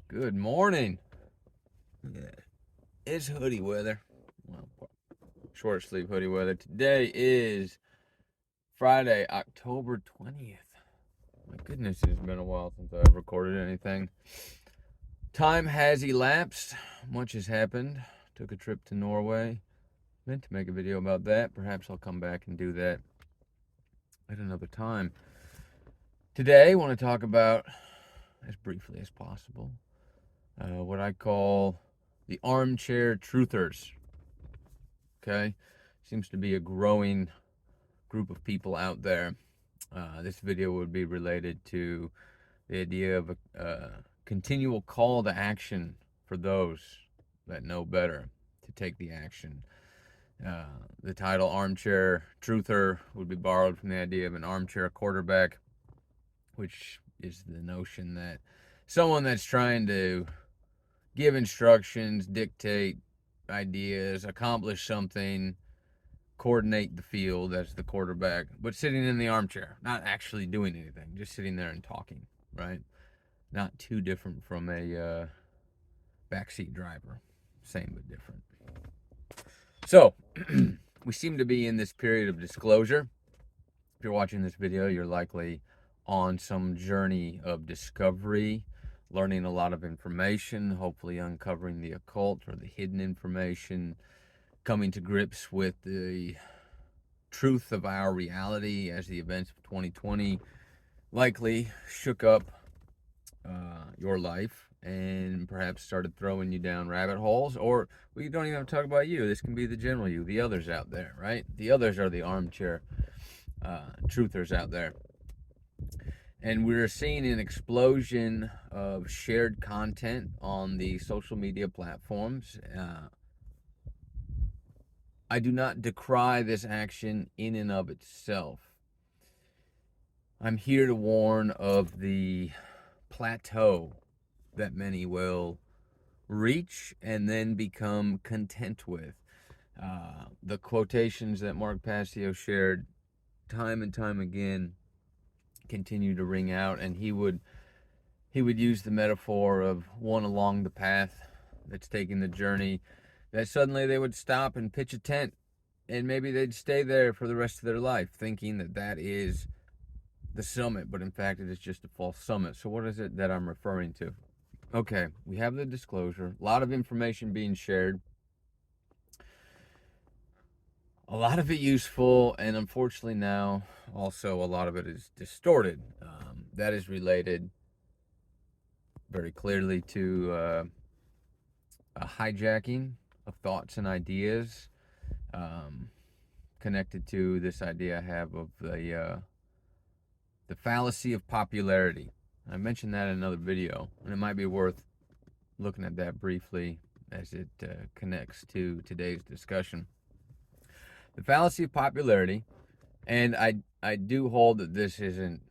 Good morning. Yeah, it's hoodie weather. Well, short sleeve hoodie weather. Today is Friday, October 20th. My goodness, it's been a while since I've recorded anything. Time has elapsed. Much has happened. Took a trip to Norway. Meant to make a video about that. Perhaps I'll come back and do that at another time. Today, I want to talk about, as briefly as possible, what I call the Armchair Truthers. Okay? Seems to be a growing group of people out there. This video would be related to the idea of a continual call to action for those that know better to take the action. The title Armchair Truther would be borrowed from the idea of an armchair quarterback, which is the notion that someone that's trying to give instructions, dictate ideas, accomplish something, coordinate the field as the quarterback, but sitting in the armchair, not actually doing anything, just sitting there and talking, right? Not too different from a backseat driver. Same but different. So, we seem to be in this period of disclosure. If you're watching this video, you're likely on some journey of discovery, learning a lot of information, hopefully uncovering the occult or the hidden information, coming to grips with the truth of our reality as the events of 2020 likely shook up your life and perhaps started throwing you down rabbit holes. Or we don't even have to talk about you. This can be the general you, the others out there, right? The others are the armchair truthers out there. And we're seeing an explosion of shared content on the social media platforms. I do not decry this action in and of itself. I'm here to warn of the plateau that many will reach and then become content with. The quotations that Mark Passio shared time and time again continue to ring out, and he would use the metaphor of one along the path that's taking the journey, that suddenly they would stop and pitch a tent, and maybe they'd stay there for the rest of their life, thinking that that is the summit, but in fact it is just a false summit. So what is it that I'm referring to? Okay, we have the disclosure, a lot of information being shared, a lot of it useful, and unfortunately now also a lot of it is distorted. That is related very clearly to a hijacking of thoughts and ideas, connected to this idea I have of the fallacy of popularity. I mentioned that in another video, and it might be worth looking at that briefly as it connects to today's discussion. The fallacy of popularity, and I do hold that this isn't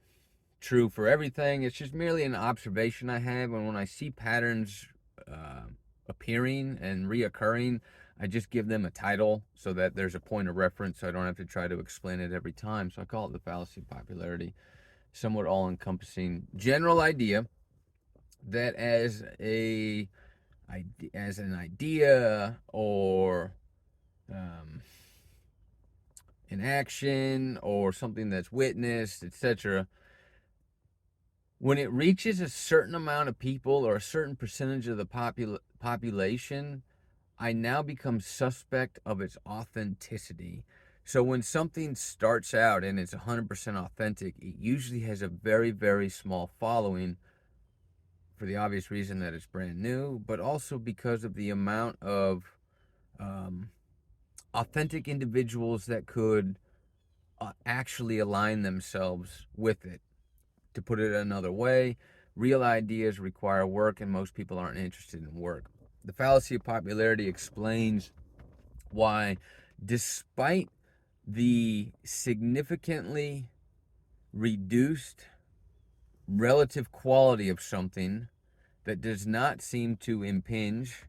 true for everything. It's just merely an observation I have, and when I see patterns appearing and reoccurring, I just give them a title so that there's a point of reference, so I don't have to try to explain it every time. So I call it the fallacy of popularity. Somewhat all-encompassing general idea that as an idea or an action or something that's witnessed, etc., when it reaches a certain amount of people or a certain percentage of the population, I now become suspect of its authenticity. So when something starts out and it's 100% authentic, it usually has a very, very small following, for the obvious reason that it's brand new, but also because of the amount of authentic individuals that could actually align themselves with it. To put it another way, real ideas require work, and most people aren't interested in work. The fallacy of popularity explains why, despite the significantly reduced relative quality of something that does not seem to impinge,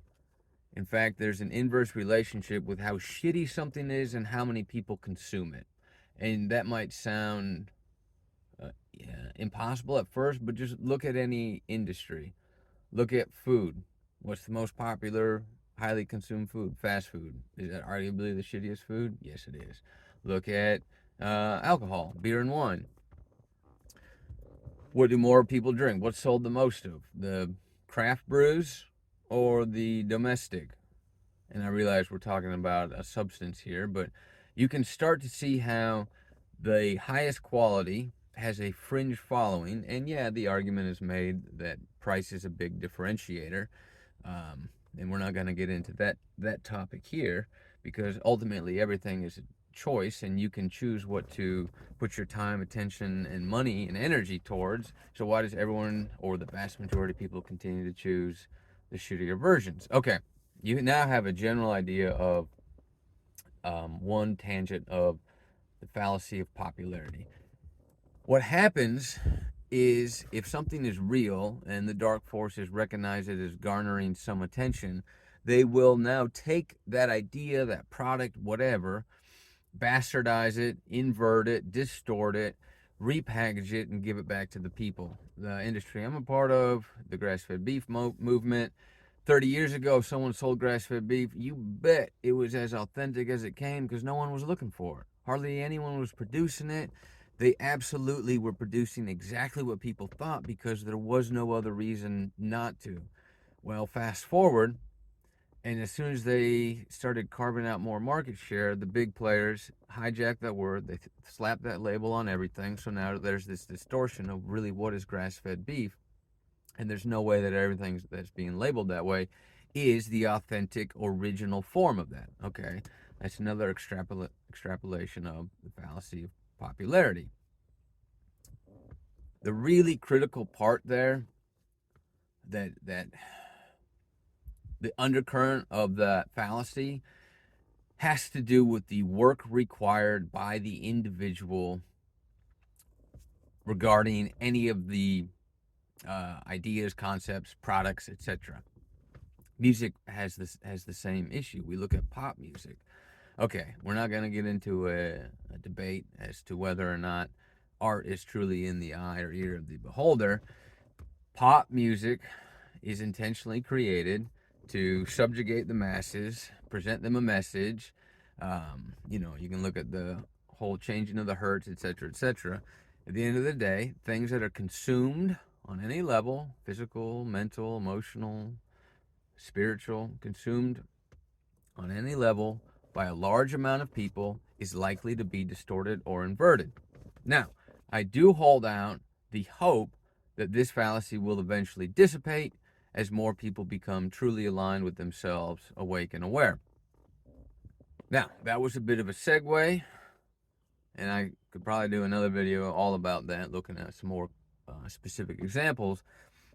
in fact, there's an inverse relationship with how shitty something is and how many people consume it. And that might sound impossible at first, but just look at any industry. Look at food. What's the most popular, highly consumed food? Fast food. Is that arguably the shittiest food? Yes, it is. Look at alcohol, beer and wine. What do more people drink? What's sold the most of? The craft brews or the domestic? And I realize we're talking about a substance here, but you can start to see how the highest quality has a fringe following. And yeah, the argument is made that price is a big differentiator. And we're not going to get into that topic here, because ultimately everything is a choice, and you can choose what to put your time, attention, and money and energy towards. So why does everyone, or the vast majority of people, continue to choose the shittier versions? Okay, you now have a general idea of one tangent of the fallacy of popularity. What happens is, if something is real and the dark forces recognize it as garnering some attention, they will now take that idea, that product, whatever, bastardize it, invert it, distort it, repackage it, and give it back to the people. The industry I'm a part of, the grass-fed beef movement. 30 years ago, if someone sold grass-fed beef, you bet it was as authentic as it came, because no one was looking for it. Hardly anyone was producing it. They absolutely were producing exactly what people thought, because there was no other reason not to. Well, fast forward, and as soon as they started carving out more market share, the big players hijacked that word. They slapped that label on everything. So now there's this distortion of really what is grass-fed beef. And there's no way that everything that's being labeled that way is the authentic, original form of that. Okay, that's another extrapolation of the fallacy of popularity. The really critical part there, that the undercurrent of the fallacy, has to do with the work required by the individual regarding any of the ideas, concepts, products, etc. Music has the same issue. We look at pop music. Okay, we're not going to get into a debate as to whether or not art is truly in the eye or ear of the beholder. Pop music is intentionally created to subjugate the masses, present them a message. You can look at the whole changing of the hertz, etc., etc. At the end of the day, things that are consumed on any level, physical, mental, emotional, spiritual, consumed on any level by a large amount of people, is likely to be distorted or inverted. Now, I do hold out the hope that this fallacy will eventually dissipate as more people become truly aligned with themselves, awake and aware. Now, that was a bit of a segue, and I could probably do another video all about that, looking at some more specific examples,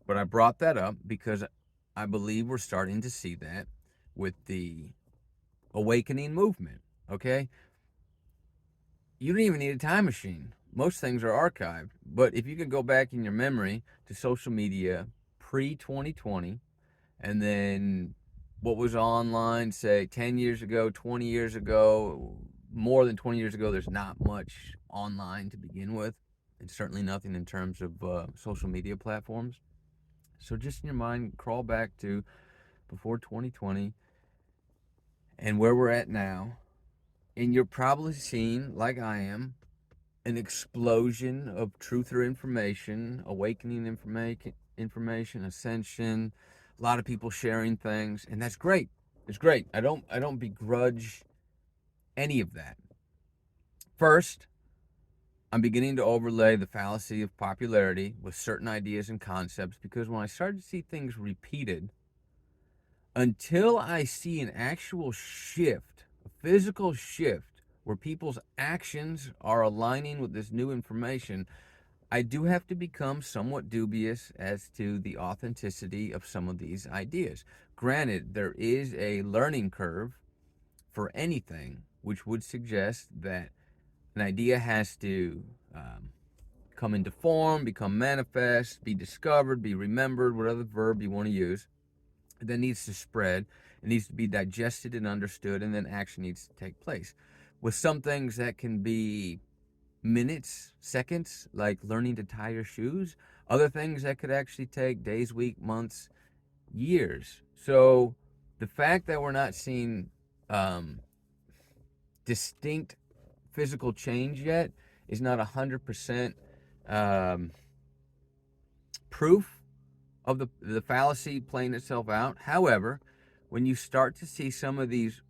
but I brought that up because I believe we're starting to see that with the awakening movement. Okay, you don't even need a time machine. Most things are archived, but if you could go back in your memory to social media pre-2020, and then what was online, say 10 years ago, 20 years ago, more than 20 years ago, there's not much online to begin with, and certainly nothing in terms of social media platforms. So just in your mind, crawl back to before 2020 and where we're at now, and you're probably seeing, like I am, an explosion of truther information, awakening information, ascension, a lot of people sharing things, and that's great. It's great. I don't begrudge any of that. First, I'm beginning to overlay the fallacy of popularity with certain ideas and concepts, because when I started to see things repeated, until I see an actual shift, a physical shift, where people's actions are aligning with this new information, I do have to become somewhat dubious as to the authenticity of some of these ideas. Granted, there is a learning curve for anything, which would suggest that an idea has to come into form, become manifest, be discovered, be remembered, whatever verb you want to use. It then needs to spread. It needs to be digested and understood, and then action needs to take place. With some things that can be minutes, seconds, like learning to tie your shoes. Other things that could actually take days, weeks, months, years. So the fact that we're not seeing distinct physical change yet is not 100% um, proof of the fallacy playing itself out. However, when you start to see some of these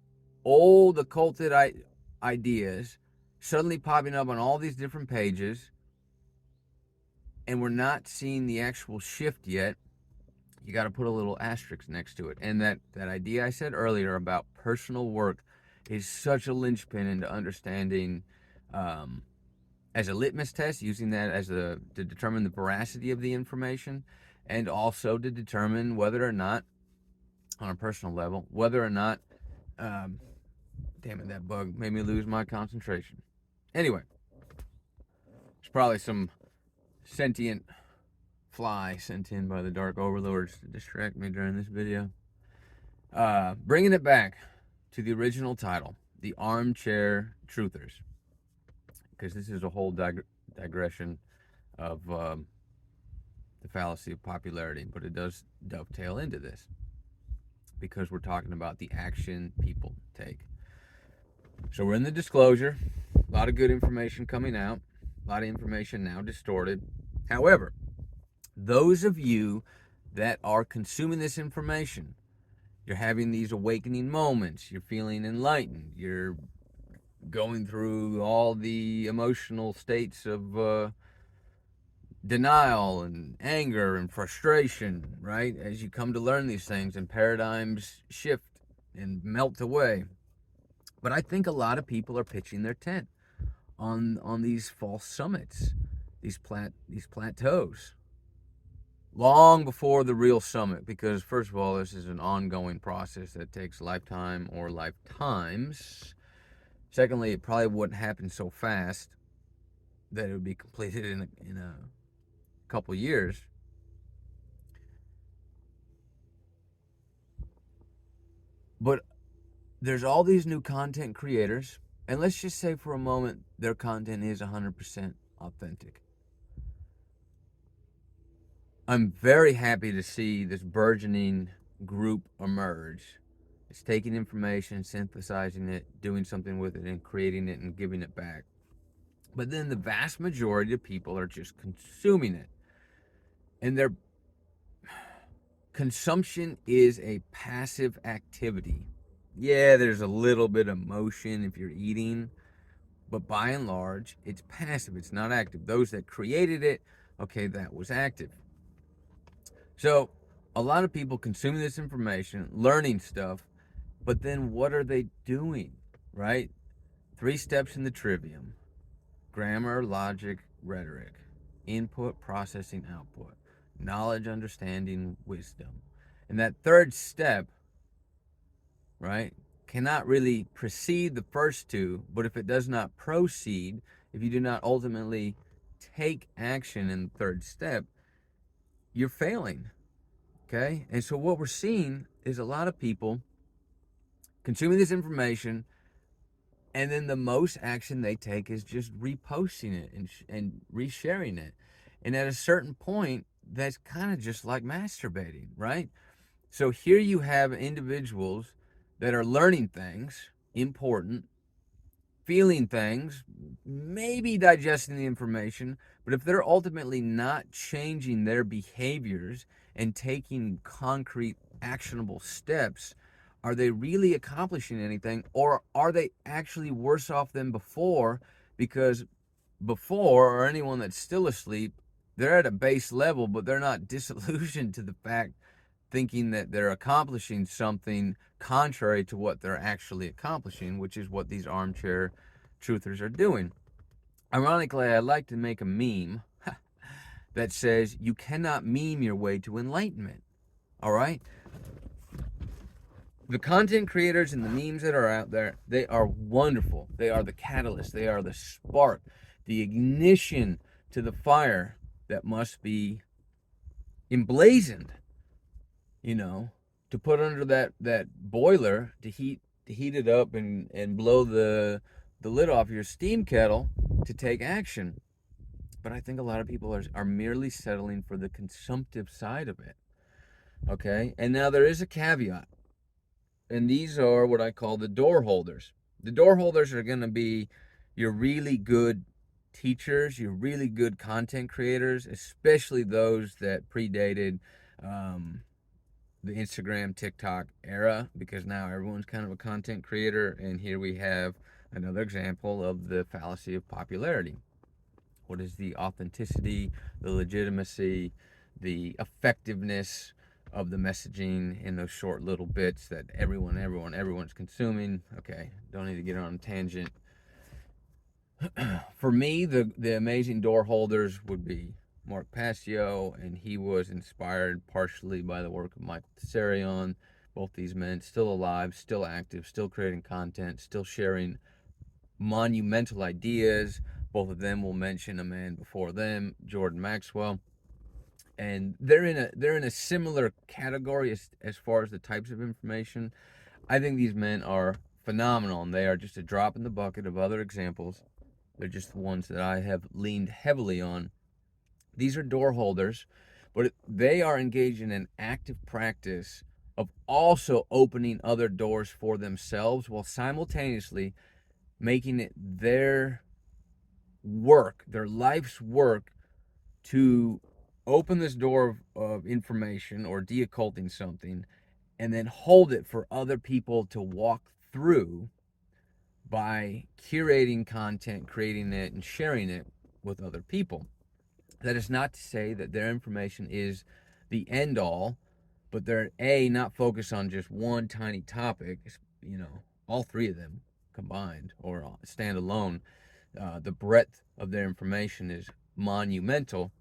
old occulted ideas suddenly popping up on all these different pages, and we're not seeing the actual shift yet, you got to put a little asterisk next to it. And that idea I said earlier about personal work is such a linchpin into understanding, as a litmus test, using that as to determine the veracity of the information, and also to determine whether or not, on a personal level, whether or not, damn it, that bug made me lose my concentration. Anyway, there's probably some sentient fly sent in by the Dark Overlords to distract me during this video. Bringing it back to the original title, the Armchair Truthers, because this is a whole digression of the fallacy of popularity, but it does dovetail into this because we're talking about the action people take. So we're in the disclosure, a lot of good information coming out, a lot of information now distorted. However, those of you that are consuming this information, you're having these awakening moments, you're feeling enlightened, you're going through all the emotional states of denial and anger and frustration, right? As you come to learn these things and paradigms shift and melt away. But I think a lot of people are pitching their tent on these false summits, these plateaus, long before the real summit, because first of all, this is an ongoing process that takes lifetime or lifetimes. Secondly, it probably wouldn't happen so fast that it would be completed in a couple years. But there's all these new content creators, and let's just say for a moment their content is 100% authentic. I'm very happy to see this burgeoning group emerge. It's taking information, synthesizing it, doing something with it, and creating it and giving it back. But then the vast majority of people are just consuming it. And their consumption is a passive activity. Yeah, there's a little bit of motion if you're eating, but by and large, it's passive. It's not active. Those that created it, okay, that was active. So a lot of people consuming this information, learning stuff, but then what are they doing, right? 3 steps in the trivium: grammar, logic, rhetoric, input, processing, output, knowledge, understanding, wisdom. And that third step, right, cannot really precede the first two, but if it does not proceed, if you do not ultimately take action in the third step, you're failing. Okay? And so what we're seeing is a lot of people consuming this information, and then the most action they take is just reposting it and resharing it. And at a certain point, that's kind of just like masturbating, right? So here you have individuals that are learning things important, feeling things, maybe digesting the information, but if they're ultimately not changing their behaviors and taking concrete, actionable steps, are they really accomplishing anything, or are they actually worse off than before? Because before, or anyone that's still asleep, they're at a base level, but they're not disillusioned to the fact, thinking that they're accomplishing something contrary to what they're actually accomplishing, which is what these armchair truthers are doing. Ironically, I like to make a meme that says you cannot meme your way to enlightenment. All right? The content creators and the memes that are out there, they are wonderful. They are the catalyst. They are the spark, the ignition to the fire that must be emblazoned, to put under that boiler to heat it up and blow the lid off your steam kettle to take action. but I think a lot of people are merely settling for the consumptive side of it. Okay, and now there is a caveat, and these are what I call the door holders. The door holders are going to be your really good teachers, your really good content creators, especially those that predated um, the Instagram, TikTok era, because now everyone's kind of a content creator. And here we have another example of the fallacy of popularity. What is the authenticity, the legitimacy, the effectiveness of the messaging in those short little bits that everyone's consuming? Okay, don't need to get on a tangent. For me, the amazing door holders would be Mark Passio, and he was inspired partially by the work of Michael Tsarion. Both these men still alive, still active, still creating content, still sharing monumental ideas. Both of them will mention a man before them, Jordan Maxwell, and they're in a similar category as far as the types of information. I think these men are phenomenal, and they are just a drop in the bucket of other examples. They're just the ones that I have leaned heavily on. These are door holders, but they are engaged in an active practice of also opening other doors for themselves while simultaneously making it their work, their life's work, to open this door of information or de-occulting something and then hold it for other people to walk through by curating content, creating it, and sharing it with other people. That is not to say that their information is the end all, but they're not focused on just one tiny topic, all three of them combined or stand alone. The breadth of their information is monumental,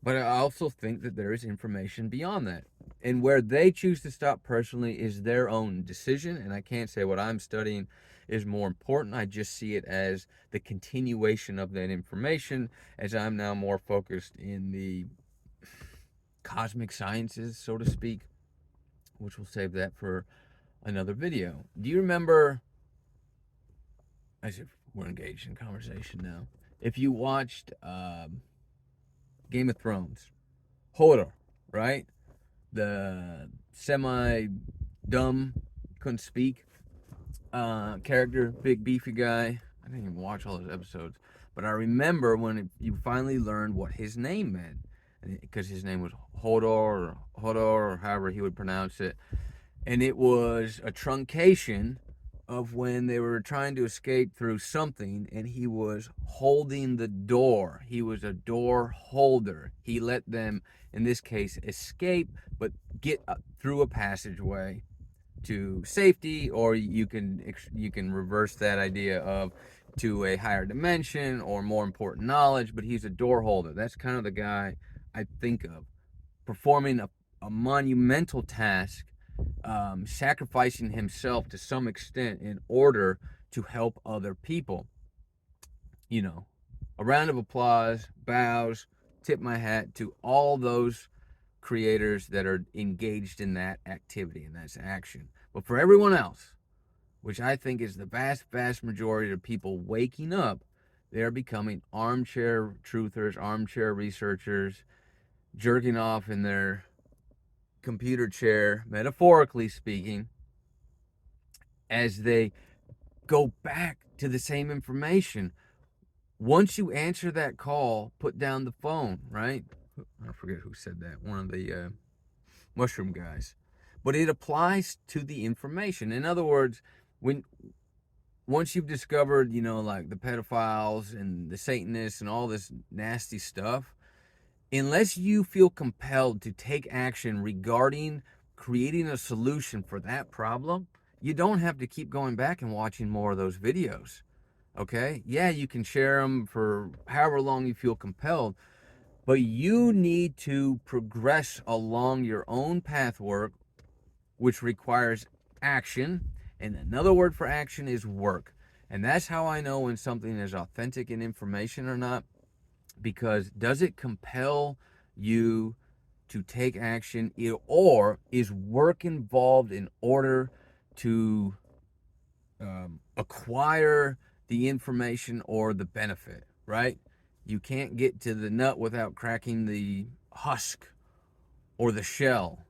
but I also think that there is information beyond that. And where they choose to stop personally is their own decision. And I can't say what I'm studying is more important. I just see it as the continuation of that information, as I'm now more focused in the cosmic sciences, so to speak, which we'll save that for another video. Do you remember, as if we're engaged in conversation now, if you watched Game of Thrones, Hodor, right? The semi dumb, couldn't speak character, big beefy guy. I didn't even watch all those episodes, but I remember when you finally learned what his name meant, because his name was Hodor, or however he would pronounce it, and it was a truncation of when they were trying to escape through something, and he was holding the door. He was a door holder. He let them, in this case, escape, but get through a passageway to safety, or you can reverse that idea of to a higher dimension or more important knowledge. But he's a door holder. That's kind of the guy I think of, performing a monumental task, sacrificing himself to some extent in order to help other people. A round of applause, bows, tip my hat to all those creators that are engaged in that activity and that's action. But for everyone else, which I think is the vast majority of people waking up, they're becoming armchair truthers, armchair researchers, jerking off in their computer chair, metaphorically speaking, as they go back to the same information. Once you answer that call, put down the phone, right? I forget who said that. One of the mushroom guys. But it applies to the information. In other words, once you've discovered, like the pedophiles and the Satanists and all this nasty stuff, unless you feel compelled to take action regarding creating a solution for that problem, you don't have to keep going back and watching more of those videos. Okay? Yeah, you can share them for however long you feel compelled, but you need to progress along your own pathwork, which requires action. And another word for action is work. And that's how I know when something is authentic in information or not, because does it compel you to take action, or is work involved in order to acquire the information or the benefit, right? You can't get to the nut without cracking the husk or the shell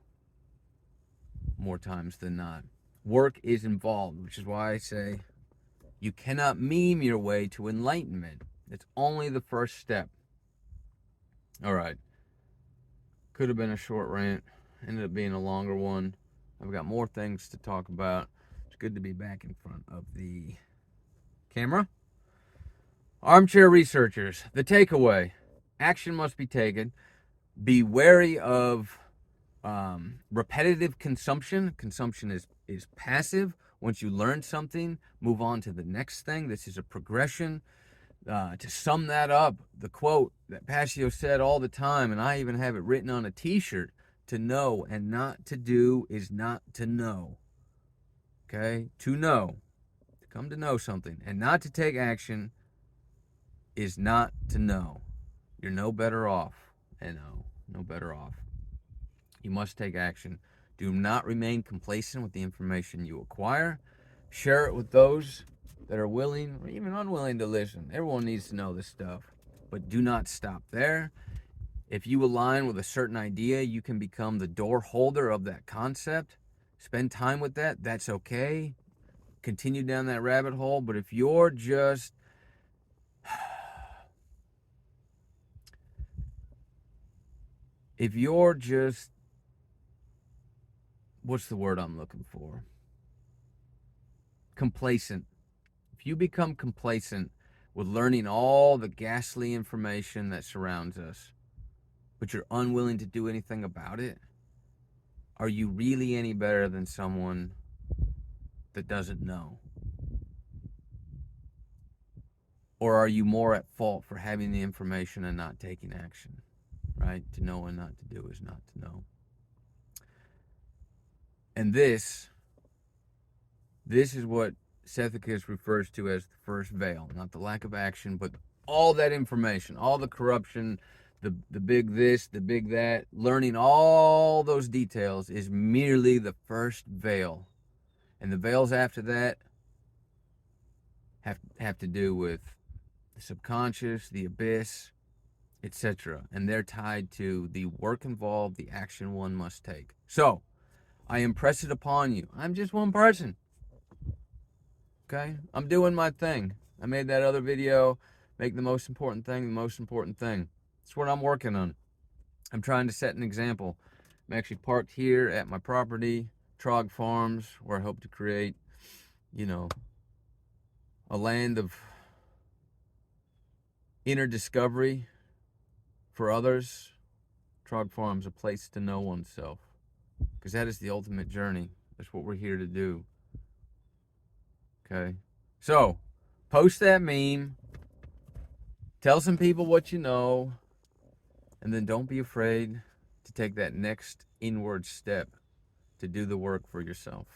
more times than not. Work is involved, which is why I say you cannot meme your way to enlightenment. It's only the first step. All right. Could have been a short rant. Ended up being a longer one. I've got more things to talk about. It's good to be back in front of the camera. Armchair researchers. The takeaway. Action must be taken. Be wary of repetitive consumption. Consumption is passive. Once you learn something, move on to the next thing. This is a progression. To sum that up, the quote that Passio said all the time, and I even have it written on a t-shirt, to know and not to do is not to know. Okay? To know, to come to know something, and not to take action is not to know. You're no better off. No better off. You must take action. Do not remain complacent with the information you acquire. Share it with those that are willing or even unwilling to listen. Everyone needs to know this stuff. But do not stop there. If you align with a certain idea, you can become the door holder of that concept. Spend time with that. That's okay. Continue down that rabbit hole. But if you're just what's the word I'm looking for? Complacent. If you become complacent with learning all the ghastly information that surrounds us, but you're unwilling to do anything about it, are you really any better than someone that doesn't know? Or are you more at fault for having the information and not taking action? Right? To know and not to do is not to know. And this is what Sethicus refers to as the first veil. Not the lack of action, but all that information, all the corruption, the big this, the big that. Learning all those details is merely the first veil. And the veils after that have to do with the subconscious, the abyss, etc. And they're tied to the work involved, the action one must take. So, I impress it upon you. I'm just one person. Okay? I'm doing my thing. I made that other video, make the most important thing the most important thing. That's what I'm working on. I'm trying to set an example. I'm actually parked here at my property, Trog Farms, where I hope to create, a land of inner discovery for others. Trog Farms, a place to know oneself. Because that is the ultimate journey. That's what we're here to do. Okay? So, post that meme. Tell some people what you know. And then don't be afraid to take that next inward step to do the work for yourself.